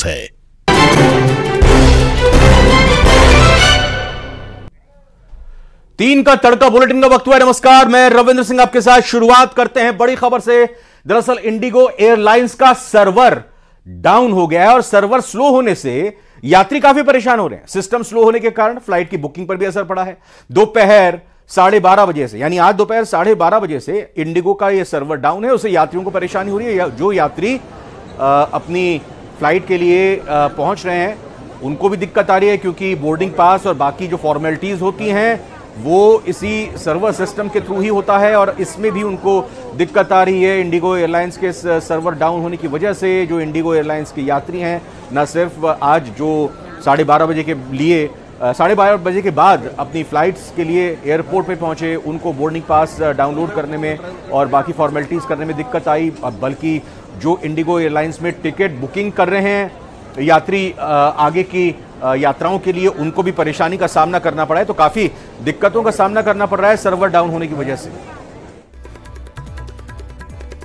है। तीन का तड़का बुलेटिन का वक्त हुआ है। नमस्कार, मैं रविंद्र सिंह आपके साथ। शुरुआत करते हैं बड़ी खबर से। दरअसल इंडिगो एयरलाइंस का सर्वर डाउन हो गया है और सर्वर स्लो होने से यात्री काफी परेशान हो रहे हैं। सिस्टम स्लो होने के कारण फ्लाइट की बुकिंग पर भी असर पड़ा है। दोपहर 12:30 बजे से, यानी आज दोपहर 12:30 बजे से इंडिगो का यह सर्वर डाउन है। उससे यात्रियों को परेशानी हो रही है। जो यात्री अपनी फ्लाइट के लिए पहुंच रहे हैं उनको भी दिक्कत आ रही है, क्योंकि बोर्डिंग पास और बाकी जो फॉर्मेलिटीज होती हैं वो इसी सर्वर सिस्टम के थ्रू ही होता है और इसमें भी उनको दिक्कत आ रही है। इंडिगो एयरलाइंस के सर्वर डाउन होने की वजह से जो इंडिगो एयरलाइंस के यात्री हैं, न सिर्फ आज जो 12:30 बजे के लिए 12:30 बजे के बाद अपनी फ्लाइट्स के लिए एयरपोर्ट पे पहुंचे, उनको बोर्डिंग पास डाउनलोड करने में और बाकी फॉर्मेलिटीज़ करने में दिक्कत आई, बल्कि जो इंडिगो एयरलाइंस में टिकट बुकिंग कर रहे हैं यात्री आगे की यात्राओं के लिए, उनको भी परेशानी का सामना करना पड़ा है। तो काफ़ी दिक्कतों का सामना करना पड़ रहा है सर्वर डाउन होने की वजह से।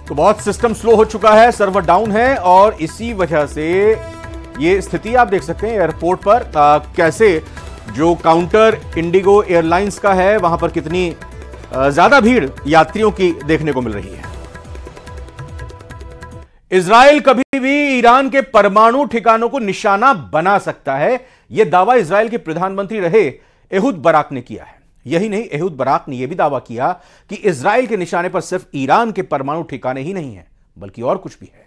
तो बहुत सिस्टम स्लो हो चुका है, सर्वर डाउन है और इसी वजह से ये स्थिति आप देख सकते हैं एयरपोर्ट पर कैसे जो काउंटर इंडिगो एयरलाइंस का है वहां पर कितनी ज्यादा भीड़ यात्रियों की देखने को मिल रही है। इजराइल कभी भी ईरान के परमाणु ठिकानों को निशाना बना सकता है, यह दावा इजराइल के प्रधानमंत्री रहे एहुद बराक ने किया है। यही नहीं, एहुद बराक ने यह भी दावा किया कि इजराइल के निशाने पर सिर्फ ईरान के परमाणु ठिकाने ही नहीं हैं, बल्कि और कुछ भी है।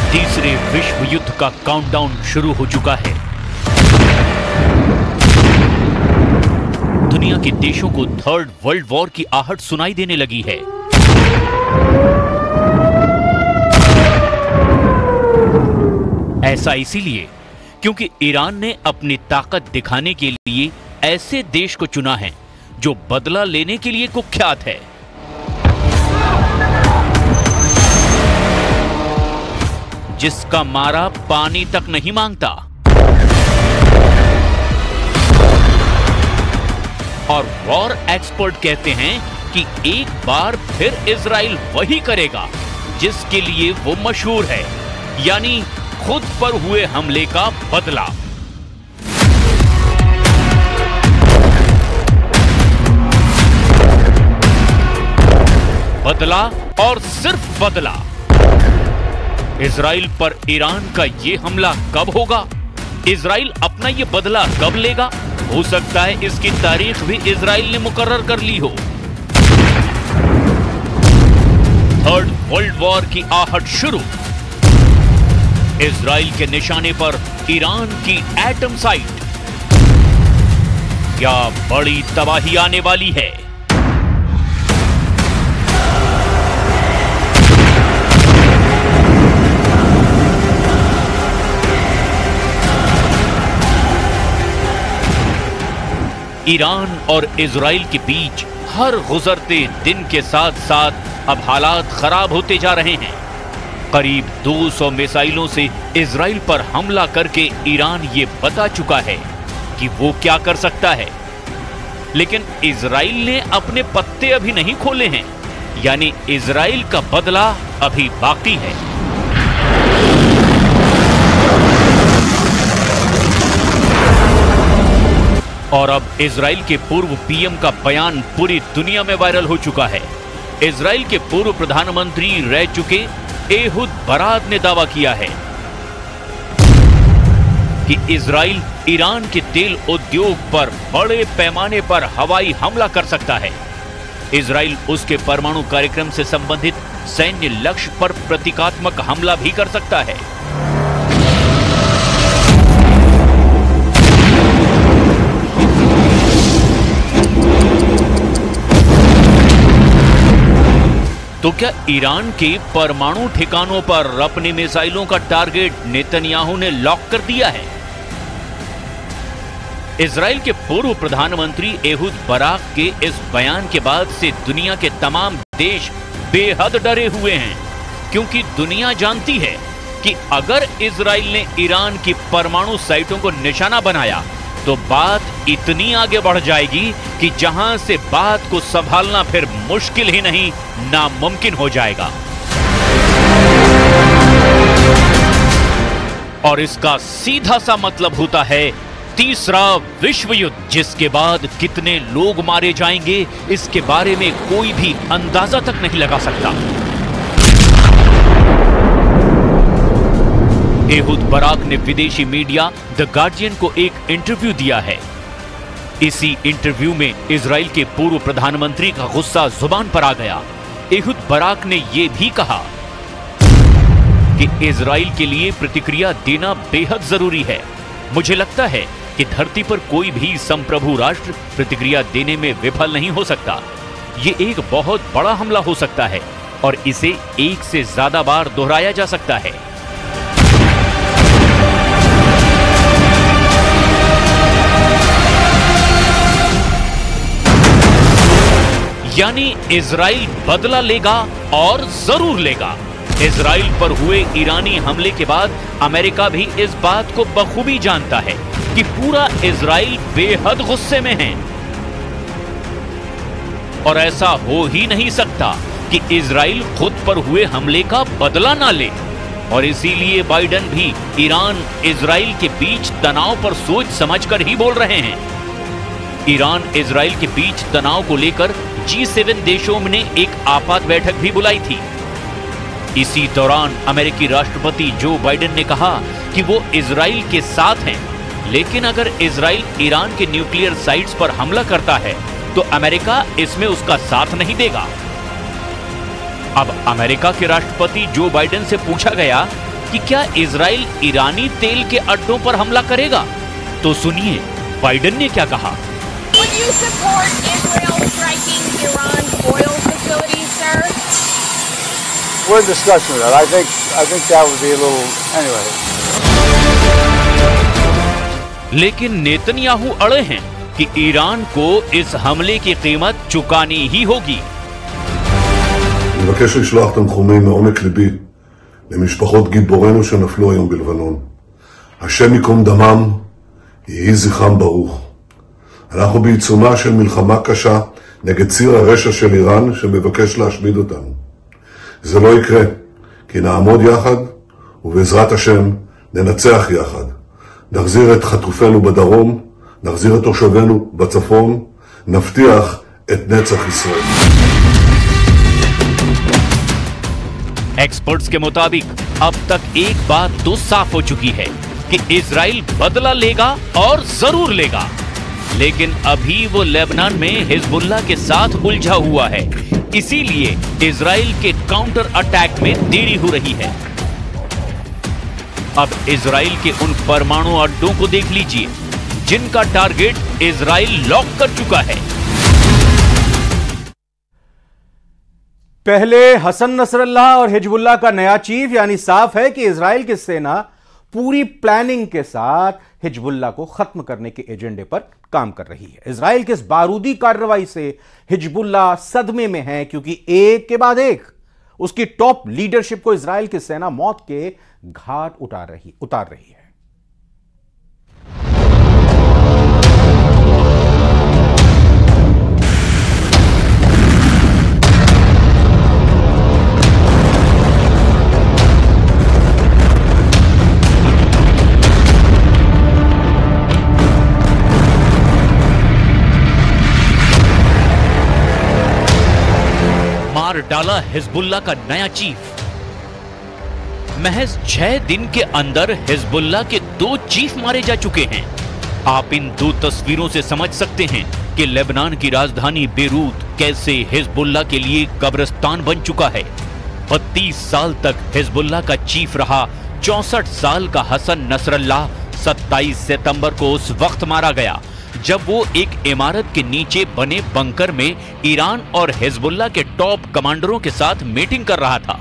तीसरे विश्व युद्ध का काउंटडाउन शुरू हो चुका है। दुनिया के देशों को थर्ड वर्ल्ड वॉर की आहट सुनाई देने लगी है। ऐसा इसीलिए क्योंकि ईरान ने अपनी ताकत दिखाने के लिए ऐसे देश को चुना है जो बदला लेने के लिए कुख्यात है। जिसका मारा पानी तक नहीं मांगता और वॉर एक्सपर्ट कहते हैं कि एक बार फिर इजराइल वही करेगा जिसके लिए वो मशहूर है, यानी खुद पर हुए हमले का बदला। बदला और सिर्फ बदला। इजराइल पर ईरान का यह हमला कब होगा, इजराइल अपना यह बदला कब लेगा, हो सकता है इसकी तारीख भी इजराइल ने मुकर्रर कर ली हो। थर्ड वर्ल्ड वॉर की आहट शुरू। इजराइल के निशाने पर ईरान की एटम साइट। क्या बड़ी तबाही आने वाली है। ईरान और इजराइल के बीच हर गुजरते दिन के साथ साथ अब हालात खराब होते जा रहे हैं। करीब 200 मिसाइलों से इजराइल पर हमला करके ईरान ये बता चुका है कि वो क्या कर सकता है, लेकिन इजराइल ने अपने पत्ते अभी नहीं खोले हैं, यानी इजराइल का बदला अभी बाकी है। और अब इजराइल के पूर्व पीएम का बयान पूरी दुनिया में वायरल हो चुका है। इजराइल के पूर्व प्रधानमंत्री रह चुके एहुद बराक ने दावा किया है कि इजराइल ईरान के तेल उद्योग पर बड़े पैमाने पर हवाई हमला कर सकता है। इजराइल उसके परमाणु कार्यक्रम से संबंधित सैन्य लक्ष्य पर प्रतीकात्मक हमला भी कर सकता है। तो क्या ईरान के परमाणु ठिकानों पर अपने मिसाइलों का टारगेट नेतन्याहू ने लॉक कर दिया है? इजराइल के पूर्व प्रधानमंत्री एहूद बराक के इस बयान के बाद से दुनिया के तमाम देश बेहद डरे हुए हैं, क्योंकि दुनिया जानती है कि अगर इजराइल ने ईरान की परमाणु साइटों को निशाना बनाया तो बात इतनी आगे बढ़ जाएगी कि जहां से बात को संभालना फिर मुश्किल ही नहीं, नामुमकिन हो जाएगा। और इसका सीधा सा मतलब होता है तीसरा विश्व युद्ध, जिसके बाद कितने लोग मारे जाएंगे इसके बारे में कोई भी अंदाजा तक नहीं लगा सकता। एहूद बराक ने विदेशी मीडिया द गार्डियन को एक इंटरव्यू दिया है। इसी इंटरव्यू में इजराइल के पूर्व प्रधानमंत्री का गुस्सा जुबान पर आ गया। एहूद बराक ने यह भी कहा कि इजराइल के लिए प्रतिक्रिया देना बेहद जरूरी है। मुझे लगता है कि धरती पर कोई भी संप्रभु राष्ट्र प्रतिक्रिया देने में विफल नहीं हो सकता। ये एक बहुत बड़ा हमला हो सकता है और इसे एक से ज्यादा बार दोहराया जा सकता है। यानी इजराइल बदला लेगा और जरूर लेगा। इजराइल पर हुए ईरानी हमले के बाद अमेरिका भी इस बात को बखूबी जानता है कि पूरा इजराइल बेहद गुस्से में है और ऐसा हो ही नहीं सकता कि इजराइल खुद पर हुए हमले का बदला ना ले। और इसीलिए बाइडेन भी ईरान इजराइल के बीच तनाव पर सोच समझकर ही बोल रहे हैं। ईरान इजराइल के बीच तनाव को लेकर G7 देशों ने एक आपात बैठक भी बुलाई थी। इसी दौरान अमेरिकी राष्ट्रपति जो बाइडेन ने कहा कि वो इजराइल के साथ हैं, लेकिन अगर इजराइल ईरान के न्यूक्लियर साइट्स पर हमला करता है तो अमेरिका इसमें उसका साथ नहीं देगा। अब अमेरिका के राष्ट्रपति जो बाइडेन से पूछा गया कि क्या इजराइल ईरानी तेल के अड्डों पर हमला करेगा, तो सुनिए बाइडेन ने क्या कहा। Would you support Israel striking Iran's oil facilities, sir? We're in discussion with that. I think that would be a little anyway. लेकिन नेतन्याहू अड़े हैं कि ईरान को इस हमले की कीमत चुकानी ही होगी। אני מבקש לשלוח תנחומים מעומק ליבי למשפחות גיבורינו שנפלו היום בלבנון. השם ייקום דמם, יהי זכרם ברוך. אנחנו בעיצומה של מלחמה קשה נגד ציר הרשע של איראן שמבקש להשמיד אותנו. זה לא יקרה, כי נעמוד יחד ובעזרת השם ננצח יחד. נחזיר את חטופינו בדרום, נחזיר את תושבינו בצפון, נבטיח את נצח ישראל. एक्सपर्ट्स के मुताबिक अब तक एक बात तो साफ हो चुकी है कि इजराइल बदला लेगा और जरूर लेगा, लेकिन अभी वो लेबनान में हिजबुल्लाह के साथ उलझा हुआ है। इसीलिए इजराइल के काउंटर अटैक में देरी हो रही है। अब इजराइल के उन परमाणु अड्डों को देख लीजिए जिनका टारगेट इजराइल लॉक कर चुका है। पहले हसन नसरल्लाह और हिजबुल्लाह का नया चीफ, यानी साफ है कि इजराइल की सेना पूरी प्लानिंग के साथ हिजबुल्लाह को खत्म करने के एजेंडे पर काम कर रही है। इजराइल की इस बारूदी कार्रवाई से हिजबुल्लाह सदमे में है, क्योंकि एक के बाद एक उसकी टॉप लीडरशिप को इजराइल की सेना मौत के घाट उतार रही है। मार डाला हिजबुल्लाह का नया चीफ। महज 6 दिन के अंदर हिजबुल्लाह के 2 चीफ मारे जा चुके हैं। आप इन 2 तस्वीरों से समझ सकते हैं कि लेबनान की राजधानी बेरूत कैसे हिजबुल्लाह के लिए कब्रिस्तान बन चुका है। 32 साल तक हिजबुल्लाह का चीफ रहा 64 साल का हसन नसरल्लाह 27 सितंबर को उस वक्त मारा गया जब वो एक इमारत के नीचे बने बंकर में ईरान और हिजबुल्लाह के टॉप कमांडरों के साथ मीटिंग कर रहा था।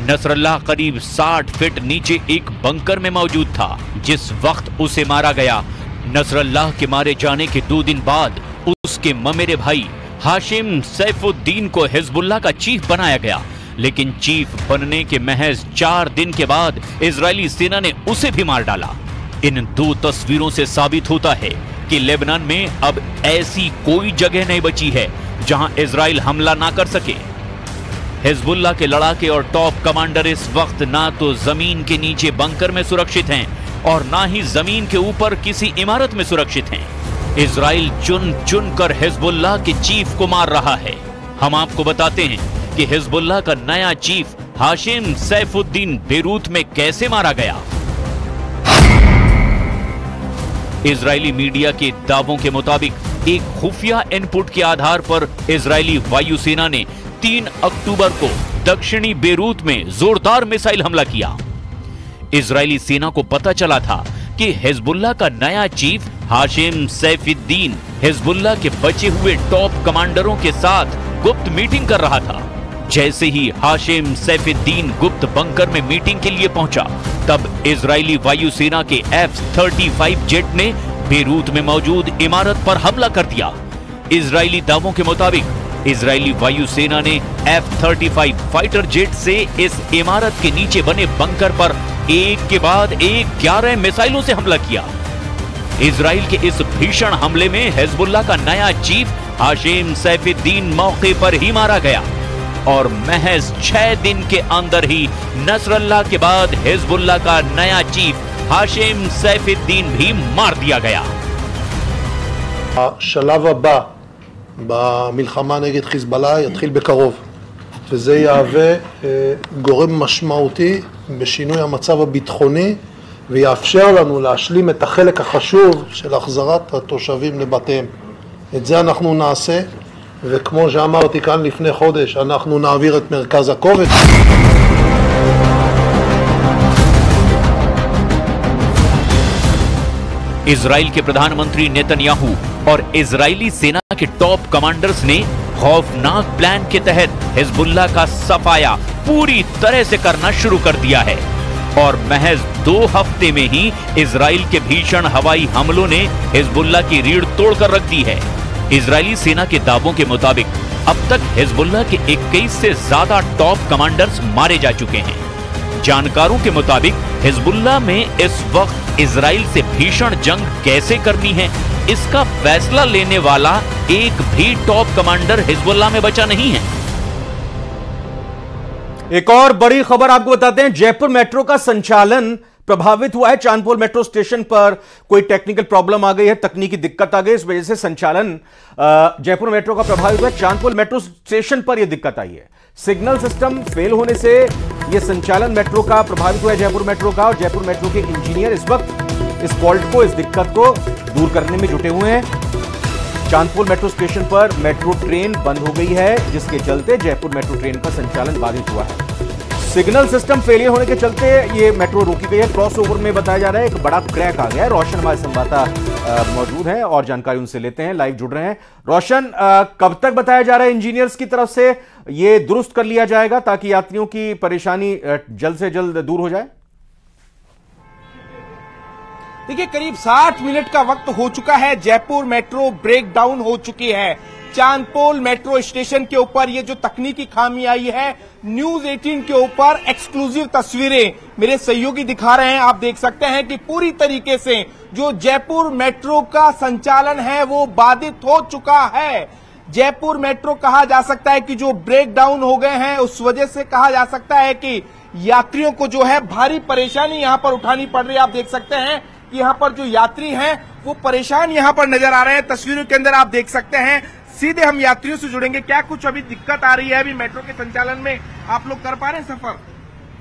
नसरल्लाह करीब 60 फीट नीचे एक बंकर में मौजूद था जिस वक्त उसे मारा गया। नसरल्लाह के मारे जाने के 2 दिन बाद उसके ममेरे भाई हाशिम सैफुद्दीन को हिजबुल्लाह का चीफ बनाया गया, लेकिन चीफ बनने के महज 4 दिन के बाद इजरायली सेना ने उसे भी मार डाला। इन 2 तस्वीरों से साबित होता है कि लेबनान में अब ऐसी कोई जगह नहीं बची है जहां इजराइल हमला ना कर सके। हिजबुल्लाह के लड़ाके और टॉप कमांडर इस वक्त ना तो जमीन के नीचे बंकर में सुरक्षित हैं और ना ही जमीन के ऊपर किसी इमारत में सुरक्षित हैं। इजराइल चुन चुन कर हिजबुल्लाह के चीफ को मार रहा है। हम आपको बताते हैं कि हिजबुल्लाह का नया चीफ हाशिम सैफुद्दीन बेरूत में कैसे मारा गया। इजरायली मीडिया के दावों के मुताबिक एक खुफिया इनपुट के आधार पर इजरायली वायुसेना ने 3 अक्टूबर को दक्षिणी बेरूत में जोरदार मिसाइल हमला किया। इजरायली सेना को पता चला था कि हिजबुल्लाह का नया चीफ हाशिम सैफुद्दीन हिजबुल्लाह के बचे हुए टॉप कमांडरों के साथ गुप्त मीटिंग कर रहा था। जैसे ही हाशिम सैफुद्दीन गुप्त बंकर में मीटिंग के लिए पहुंचा, तब इजरायली वायुसेना के F-35 जेट ने बेरूत में मौजूद इमारत पर हमला कर दिया। इजरायली दावों के मुताबिक इजरायली वायुसेना ने F-35 फाइटर जेट से इस इमारत के नीचे बने बंकर पर एक के बाद एक 11 मिसाइलों से हमला किया। इजराइल के इस भीषण हमले में हिजबुल्लाह का नया चीफ हाशिम सैफुद्दीन मौके पर ही मारा गया और महज 6 दिन के अंदर ही नसरल्लाह के बाद हिजबुल्लाह का नया चीफ हाशिम सैफुद्दीन भी मार दिया गया। השלב הבא במלחמה נגד חיזבאללה יתחיל בקרוב, וזה יהווה גורם משמעותי בשינוי המצב הביטחוני ויאפשר לנו להשלים את החלק החשוב של החזרת התושבים לבתיהם. את זה אנחנו נעשה, וכמו שאמרתי כאן לפני חודש, אנחנו נעביר את מרכז הכובד. इजराइल के प्रधानमंत्री नेतन्याहू और इजरायली सेना के टॉप कमांडर्स ने खौफनाक प्लान के तहत हिजबुल्लाह का सफाया पूरी तरह से करना शुरू कर दिया है और महज 2 हफ्ते में ही इजराइल के भीषण हवाई हमलों ने हिजबुल्लाह की रीढ़ तोड़कर रख दी है। इजरायली सेना के दावों के मुताबिक अब तक हिजबुल्लाह के 21 से ज्यादा टॉप कमांडर्स मारे जा चुके हैं। जानकारों के मुताबिक हिजबुल्लाह में इस वक्त इजराइल से भीषण जंग कैसे करनी है, इसका फैसला लेने वाला एक भी टॉप कमांडर हिजबुल्लाह में बचा नहीं है। एक और बड़ी खबर आपको बताते हैं, जयपुर मेट्रो का संचालन प्रभावित हुआ है। चांदपोल मेट्रो स्टेशन पर कोई टेक्निकल प्रॉब्लम आ गई है, तकनीकी दिक्कत आ गई, इस वजह से संचालन जयपुर मेट्रो का प्रभावित हुआ है। चांदपोल मेट्रो स्टेशन पर यह दिक्कत आई है, सिग्नल सिस्टम फेल होने से यह संचालन मेट्रो का प्रभावित हुआ है, जयपुर मेट्रो का। और जयपुर मेट्रो के इंजीनियर इस वक्त इस फॉल्ट को, इस दिक्कत को दूर करने में जुटे हुए हैं। चांदपोल मेट्रो स्टेशन पर मेट्रो ट्रेन बंद हो गई है, जिसके चलते जयपुर मेट्रो ट्रेन का संचालन बाधित हुआ है। सिग्नल सिस्टम फेलियर होने के चलते ये मेट्रो रोकी गई है। क्रॉस ओवर में बताया जा रहा है एक बड़ा क्रैक आ गया है। रोशन हमारे संवाददाता मौजूद हैं और जानकारी उनसे लेते हैं, लाइव जुड़ रहे हैं। रोशन, कब तक बताया जा रहा है इंजीनियर्स की तरफ से ये दुरुस्त कर लिया जाएगा ताकि यात्रियों की परेशानी जल्द से जल्द दूर हो जाए? देखिए, करीब 60 मिनट का वक्त हो चुका है, जयपुर मेट्रो ब्रेक डाउन हो चुकी है। चांदपोल मेट्रो स्टेशन के ऊपर ये जो तकनीकी खामी आई है, न्यूज 18 के ऊपर एक्सक्लूसिव तस्वीरें मेरे सहयोगी दिखा रहे हैं। आप देख सकते हैं कि पूरी तरीके से जो जयपुर मेट्रो का संचालन है वो बाधित हो चुका है। जयपुर मेट्रो कहा जा सकता है कि जो ब्रेक डाउन हो गए हैं, उस वजह से कहा जा सकता है कि यात्रियों को जो है भारी परेशानी यहां पर उठानी पड़ रही है। आप देख सकते हैं कि यहां पर जो यात्री हैं वो परेशान यहां पर नजर आ रहे हैं। तस्वीरों के अंदर आप देख सकते हैं। सीधे हम यात्रियों से जुड़ेंगे। क्या कुछ अभी दिक्कत आ रही है अभी मेट्रो के संचालन में? आप लोग कर पा रहे हैं सफर?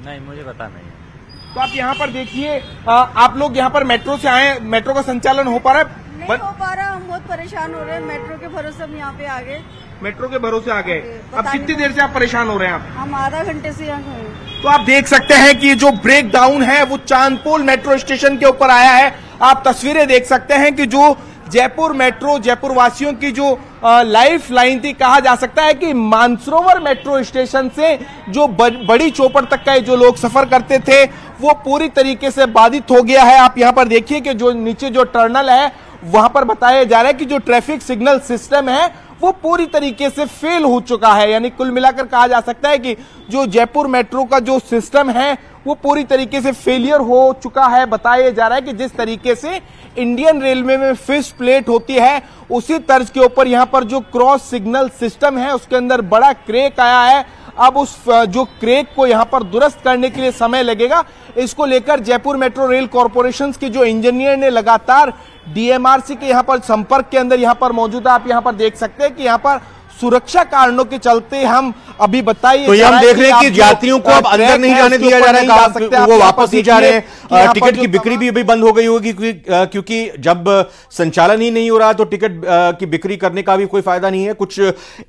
नहीं, मुझे पता नहीं। तो आप यहाँ पर देखिए, आप लोग यहाँ पर मेट्रो से आए, मेट्रो का संचालन हो पा रहा है? नहीं हो पा रहा, हम बहुत परेशान हो रहे हैं। मेट्रो के भरोसे हम यहाँ पे आ गए। मेट्रो के भरोसे आ गए। अब कितनी देर से आप परेशान हो रहे हैं? हम आधा घंटे से यहाँ हैं। तो आप देख सकते हैं कि जो ब्रेक डाउन है वो चांदपोल मेट्रो स्टेशन के ऊपर आया है। आप तस्वीरें देख सकते हैं कि जो जयपुर मेट्रो, जयपुर वासियों की जो लाइफ लाइन थी, कहा जा सकता है कि मानसरोवर मेट्रो स्टेशन से जो बड़ी चौपड़ तक का जो लोग सफर करते थे वो पूरी तरीके से बाधित हो गया है। आप यहां पर देखिए कि जो नीचे जो टर्नल है वहां पर बताया जा रहा है कि जो ट्रैफिक सिग्नल सिस्टम है वो पूरी तरीके से फेल हो चुका है। यानी कुल मिलाकर कहा जा सकता है कि जो जयपुर मेट्रो का जो सिस्टम है वो पूरी तरीके से फेलियर हो चुका है। बताया जा रहा है कि जिस तरीके से इंडियन रेलवे में फिश प्लेट होती है उसी तर्ज के ऊपर यहां पर जो क्रॉस सिग्नल सिस्टम है उसके अंदर बड़ा क्रैक आया है। अब उस जो क्रैक को यहां पर दुरुस्त करने के लिए समय लगेगा। इसको लेकर जयपुर मेट्रो रेल कॉर्पोरेशन के जो इंजीनियर ने लगातार डीएमआरसी के यहां पर संपर्क के अंदर यहां पर मौजूद है। आप यहां पर देख सकते हैं कि यहां पर सुरक्षा कारणों के चलते हम अभी बताइए तो ये हम देख रहे हैं कि यात्रियों को अब अंदर नहीं जाने दिया जा रहा है, वो वापस नहीं जा रहे हैं। टिकट की बिक्री भी अभी बंद हो गई होगी क्योंकि जब संचालन ही नहीं हो रहा तो टिकट की बिक्री करने का भी कोई फायदा नहीं है। कुछ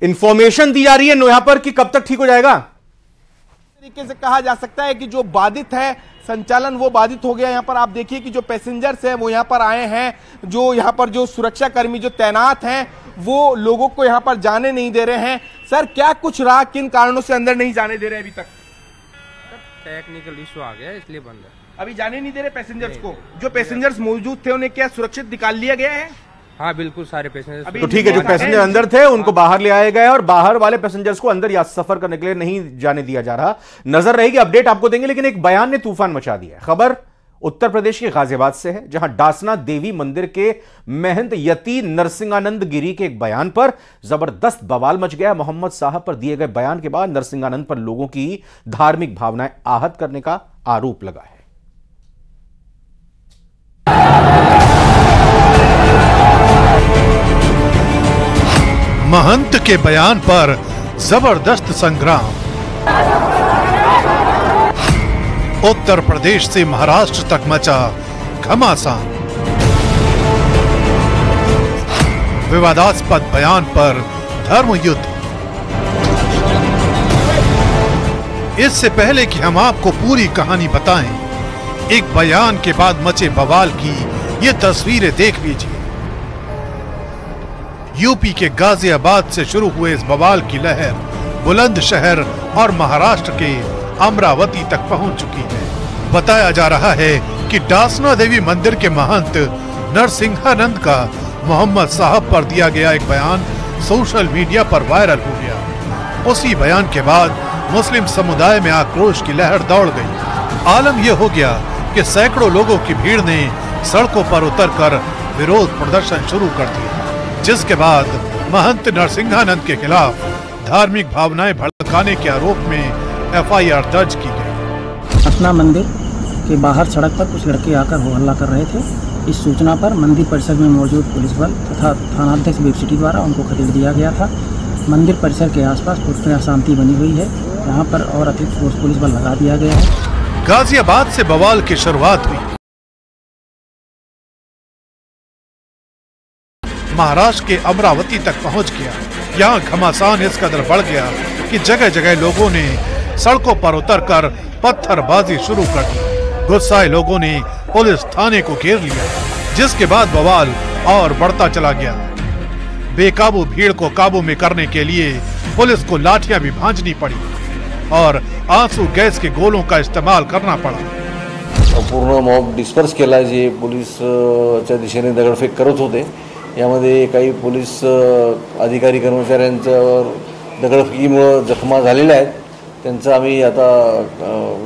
इंफॉर्मेशन दी जा रही है यहां पर कि कब तक ठीक हो जाएगा? तरीके से कहा जा सकता है कि जो बाधित है संचालन वो बाधित हो गया। यहाँ पर आप देखिए कि जो पैसेंजर्स हैं वो यहाँ पर आए हैं, जो यहाँ पर जो सुरक्षा कर्मी जो तैनात हैं वो लोगों को यहाँ पर जाने नहीं दे रहे हैं। सर क्या कुछ रहा, किन कारणों से अंदर नहीं जाने दे रहे अभी तक? टेक्निकल इशू आ गया इसलिए बंद है, अभी जाने नहीं दे रहे पैसेंजर्स को। जो पैसेंजर्स मौजूद थे उन्हें क्या सुरक्षित निकाल लिया गया है? हाँ बिल्कुल, सारे पैसेंजर्स तो ठीक है, जो पैसेंजर अंदर थे उनको बाहर ले आए गए और बाहर वाले पैसेंजर्स को अंदर या सफर करने के लिए नहीं जाने दिया जा रहा। नजर रहेगी, अपडेट आपको देंगे। लेकिन एक बयान ने तूफान मचा दिया है। खबर उत्तर प्रदेश के गाजियाबाद से है, जहां डासना देवी मंदिर के महंत यति नरसिंहानंद गिरी के एक बयान पर जबरदस्त बवाल मच गया। मोहम्मद साहब पर दिए गए बयान के बाद नरसिंहानंद पर लोगों की धार्मिक भावनाएं आहत करने का आरोप लगा है। महंत के बयान पर जबरदस्त संग्राम। उत्तर प्रदेश से महाराष्ट्र तक मचा घमासान। विवादास्पद बयान पर धर्म युद्ध। इससे पहले कि हम आपको पूरी कहानी बताएं, एक बयान के बाद मचे बवाल की ये तस्वीरें देख लीजिए। यूपी के गाजियाबाद से शुरू हुए इस बवाल की लहर बुलंदशहर और महाराष्ट्र के अमरावती तक पहुंच चुकी है। बताया जा रहा है कि डासना देवी मंदिर के महंत नरसिंहानंद का मोहम्मद साहब पर दिया गया एक बयान सोशल मीडिया पर वायरल हो गया। उसी बयान के बाद मुस्लिम समुदाय में आक्रोश की लहर दौड़ गई। आलम यह हो गया कि सैकड़ों लोगों की भीड़ ने सड़कों पर उतरकर विरोध प्रदर्शन शुरू कर दिया, जिसके बाद महंत नरसिंहानंद के खिलाफ धार्मिक भावनाएं भड़काने के आरोप में एफआईआर दर्ज की गई। डासना मंदिर के बाहर सड़क पर कुछ लड़के आकर हो हल्ला कर रहे थे। इस सूचना पर मंदिर परिसर में मौजूद पुलिस बल तथा थानाध्यक्ष वेब सिटी द्वारा उनको खदेड़ दिया गया था। मंदिर परिसर के आसपास पूरी शांति बनी हुई है। यहाँ पर और अतिरिक्त पुलिस बल लगा दिया गया है। गाजियाबाद से बवाल की शुरुआत हुई। महाराष्ट्र के अमरावती तक पहुंच गया। यहाँ घमासान इस कदर बढ़ गया कि जगह जगह लोगों ने सड़कों पर उतरकर पत्थरबाजी शुरू कर दी। गुस्साए लोगों ने पुलिस थाने को घेर लिया, जिसके बाद बवाल और बढ़ता चला गया। बेकाबू भीड़ को काबू में करने के लिए पुलिस को लाठियां भी भांजनी पड़ी और आंसू गैस के गोलों का इस्तेमाल करना पड़ा। पूर्ण मॉब डिस्पर्स केला, जे पोलीसच्या दिशेने दगडफेक करत होते। यामध्ये काही पोलीस अधिकारी कर्मचाऱ्यांच्यावर दगडफेकीमुळे जखमा झालेल्या आहेत, त्यांचं आम्ही आता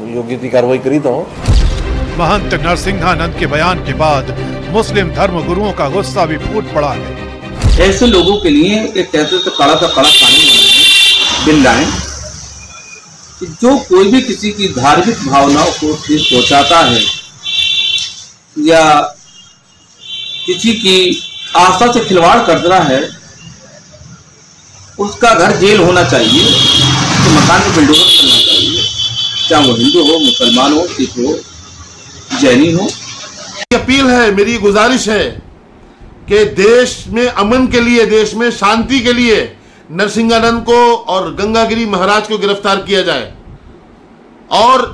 योग्य ती कारवाई करीत आहोत। महंत नरसिंहानंद के बयान के बाद मुस्लिम धर्म गुरुओं का गुस्सा भी फूट पड़ा है। ऐसे लोगों के लिए एक कहते तो कड़ा सा कड़ा कानून बिल लाएं कि जो कोई भी किसी की धार्मिक भावनाओं को ठेस पहुंचाता है या किसी की आस्था से खिलवाड़ करता है, उसका घर जेल होना चाहिए, तो मकान में बिल्डोजर करना चाहिए, चाहे वो हिंदू हो, मुसलमान हो, सिख हो, जैनी हो। अपील है, मेरी गुजारिश है कि देश में अमन के लिए, देश में शांति के लिए नरसिंहानंद को और गंगागिरी महाराज को गिरफ्तार किया जाए और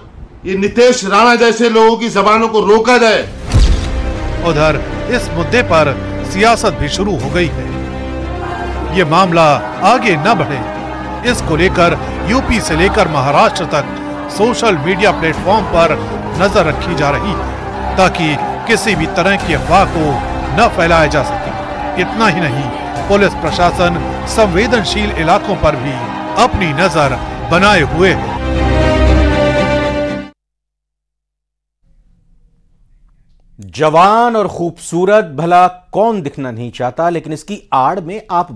ये नितेश राणा जैसे लोगों की जबानों को रोका जाए। उधर इस मुद्दे पर सियासत भी शुरू हो गई है। ये मामला आगे न बढ़े, इसको लेकर यूपी से लेकर महाराष्ट्र तक सोशल मीडिया प्लेटफॉर्म पर नजर रखी जा रही है ताकि किसी भी तरह की अफवाह को न फैलाया जा सके। इतना ही नहीं, पुलिस प्रशासन संवेदनशील इलाकों पर भी अपनी नजर बनाए हुए है। जवान और खूबसूरत भला कौन दिखना नहीं चाहता, लेकिन इसकी आड़ में आप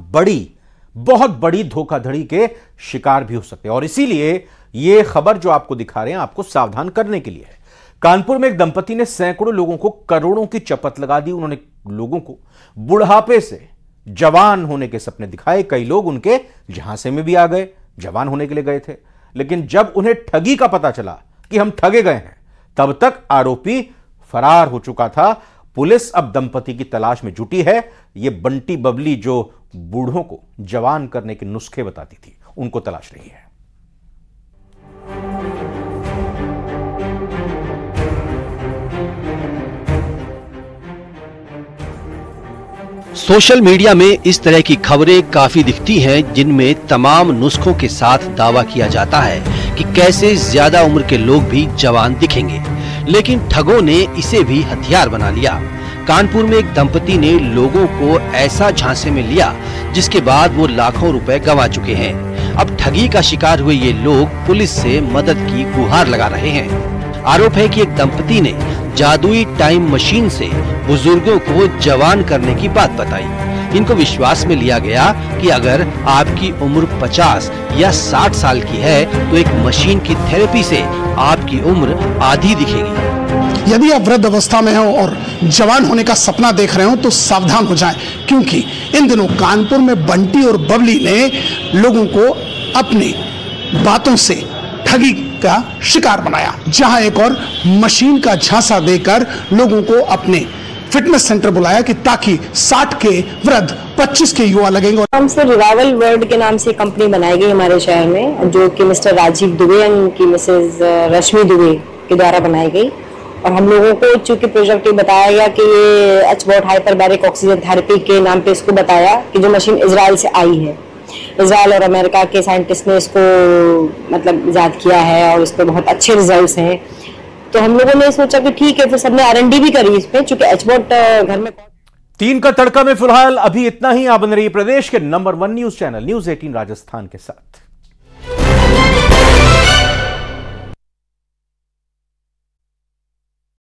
बहुत बड़ी धोखाधड़ी के शिकार भी हो सकते हैं। और इसीलिए यह खबर जो आपको दिखा रहे हैं आपको सावधान करने के लिए है। कानपुर में एक दंपति ने सैकड़ों लोगों को करोड़ों की चपत लगा दी। उन्होंने लोगों को बुढ़ापे से जवान होने के सपने दिखाए। कई लोग उनके झांसे में भी आ गए, जवान होने के लिए गए थे। लेकिन जब उन्हें ठगी का पता चला कि हम ठगे गए हैं, तब तक आरोपी फरार हो चुका था। पुलिस अब दंपति की तलाश में जुटी है। यह बंटी बबली जो बूढ़ों को जवान करने के नुस्खे बताती थी, उनको तलाश रही है। सोशल मीडिया में इस तरह की खबरें काफी दिखती हैं, जिनमें तमाम नुस्खों के साथ दावा किया जाता है कि कैसे ज्यादा उम्र के लोग भी जवान दिखेंगे। लेकिन ठगों ने इसे भी हथियार बना लिया। कानपुर में एक दंपति ने लोगों को ऐसा झांसे में लिया जिसके बाद वो लाखों रुपए गंवा चुके हैं। अब ठगी का शिकार हुए ये लोग पुलिस से मदद की गुहार लगा रहे हैं। आरोप है कि एक दंपति ने जादुई टाइम मशीन से बुजुर्गों को जवान करने की बात बताई। इनको विश्वास में लिया गया कि अगर आपकी उम्र 50 या 60 साल की है तो एक मशीन की थेरेपी से आपकी उम्र आधी दिखेगी। यदि आप वृद्ध अवस्था में हो और जवान होने का सपना देख रहे हो तो सावधान हो जाएं, क्योंकि इन दिनों कानपुर में बंटी और बबली ने लोगों को अपनी बातों से ठगी का शिकार बनाया, जहां एक और मशीन का झांसा देकर लोगों को अपने फिटनेस सेंटर बुलाया कि ताकि 60 के वृद्ध 25 के युवा लगेंगे। हमसे रिवाइवल वर्ल्ड के नाम से कंपनी बनाई गई हमारे शहर में, जो कि मिस्टर राजीव दुबे की मिसेज रश्मि दुबे के द्वारा बनाई गई। और हम लोगों को चूंकि प्रोजेक्ट ये बताया गया कि ये एचबॉट हाइपरबैरिक ऑक्सीजन थेरेपी के नाम पे इसको बताया कि जो मशीन इजराइल से आई है। इजराइल और अमेरिका के साइंटिस्ट ने इसको मतलब इजाद किया है और इस पर बहुत अच्छे रिजल्ट्स हैं। तो हम लोगों ने सोचा कि ठीक है, फिर सबने R&D भी करी इस पे, चूंकि एचबॉट घर में 3 का तड़का में फिलहाल अभी इतना ही। आप बन रही प्रदेश के number 1 news channel news 18 Rajasthan के साथ।